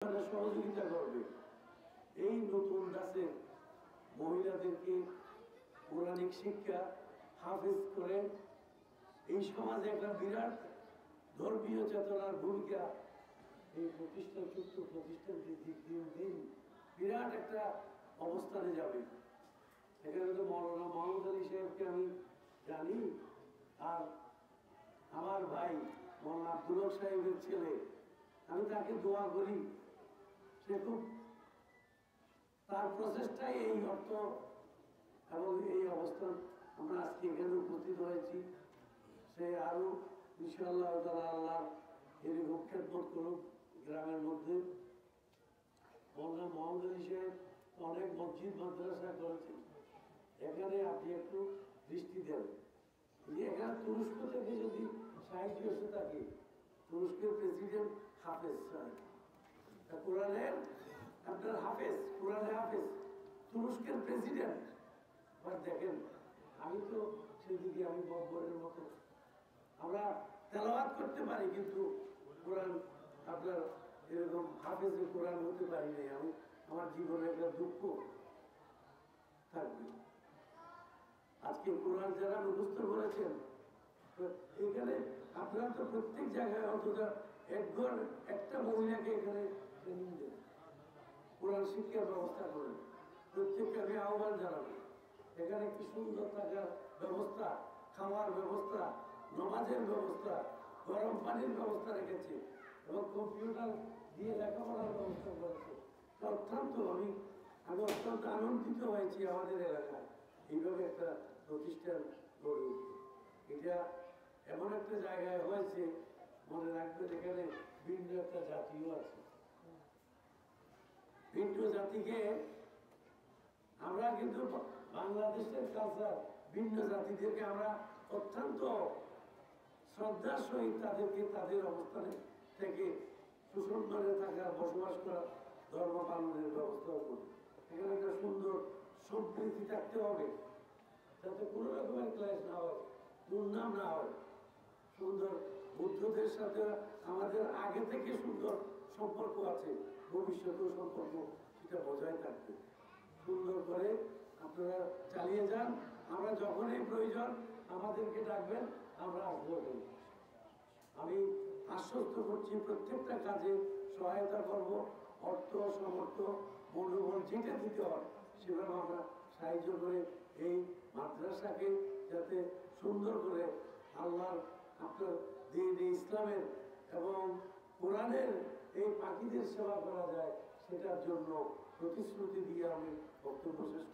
সহযোগিতা করবে। এই নতুন দাসে মহিলাদেরকে পৌরাণিক শিক্ষা হাফেজ করে এই সমাজে একটা বিরাট ধর্মীয় চেতনার ভূমিকা এই প্রতিষ্ঠান ছোট্ট প্রতিষ্ঠানটি দিন দিন বিরাট একটা অবস্থানে যাবে। এখানে তো মৌলানা মোহাম্মদ আলী সাহেবকে আমি জানি, আর আমার ভাই মৌলানা আব্দুল হক সাহেবের ছেলে, আমি তাকে দোয়া করি সে খুব তার প্রচেষ্টায় এই অর্থ এবং এই অবস্থান আমরা আজকে এখানে উপস্থিত হয়েছি। সে আরো ইনশাআল্লাহ তাআলা আল্লাহ এরকম খেদমত করুক গ্রামের মধ্যে। মৌলানা মোহাম্মদ আলী সাহেব অনেক মসজিদ মাদ্রাসা করেছেন, এখানে আপনি একটু দৃষ্টি দেন। এখানে তুরস্ক থেকে যদি সাহায্য এসে থাকে, তুরস্কের প্রেসিডেন্ট হাফেজ সাহেব, কোরআনের আপনার হাফেজ, কোরআনে হাফেজ, তুরস্কের প্রেসিডেন্ট। দেখেন আমি তো সেদিকে আমি বব্বরের মতো আমরা তেলাওয়াত করতে পারি, কিন্তু কোরআন আপনার এরকম হাফেজের কোরআন হতে পারি নাই। আমি আমার জীবনে একটা দুঃখ থাকবে। আজকে কোরআন যারা মুখস্থ করেছেন এখানে আপনারা তো প্রত্যেক জায়গায় অন্তত একটা মহিলাকে এখানে ট্রেনিং দেন, কোরআন শিক্ষার ব্যবস্থা করেন। প্রত্যেককে আমি আহ্বান জানাবো এখানে একটি সুন্দর থাকার ব্যবস্থা, খাওয়ার ব্যবস্থা, নামাজের ব্যবস্থা, গরম পানির ব্যবস্থা রেখেছে এবং কম্পিউটার দিয়ে লেখাপড়ার ব্যবস্থা করেছে। অত্যন্ত আমি অত্যন্ত আনন্দিত হয়েছি আমাদের এলাকায় এইভাবে একটা প্রতিষ্ঠান গড়ে উঠবে। এটা এমন একটা জায়গায় হয়েছে, মনে রাখবেন এখানে ভিন্ন একটা জাতিও আছে। ভিন্ন জাতিকে আমরা কিন্তু বাংলাদেশের কালচার, ভিন্ন জাতিদেরকে আমরা অত্যন্ত শ্রদ্ধার সহিত তাদেরকে তাদের অবস্থানে থেকে সুসম্মানে থাকার, বসবাস করার, ধর্ম পালনের ব্যবস্থাও করি। এখানে একটা সুন্দর সম্প্রীতি থাকতে হবে, যাতে কোনো রকমের ক্লাস না হয়, দুর্নাম না হয়। সুন্দর বুদ্ধদের সাথে আমাদের আগে থেকে সুন্দর সম্পর্ক আছে, ভবিষ্যতেও সম্পর্ক সেটা বজায় থাকবে। সুন্দর করে আপনারা চালিয়ে যান। আমরা যখনই প্রয়োজন আমাদেরকে ডাকবেন, আমরা আসবো। আমি আশ্বস্ত করছি প্রত্যেকটা কাজে সহায়তা করব, অর্থ সামর্থ্য মনোবল যেটা দিতে হয় সেভাবে আমরা সাহায্য করে এই মাদ্রাসাকে যাতে সুন্দর করে আল্লাহর আপনার দিন ইসলামের এবং কোরআনের এই পাখিদের সেবা করা যায় সেটার জন্য প্রতিশ্রুতি দিয়ে আমি বক্তব্য শেষ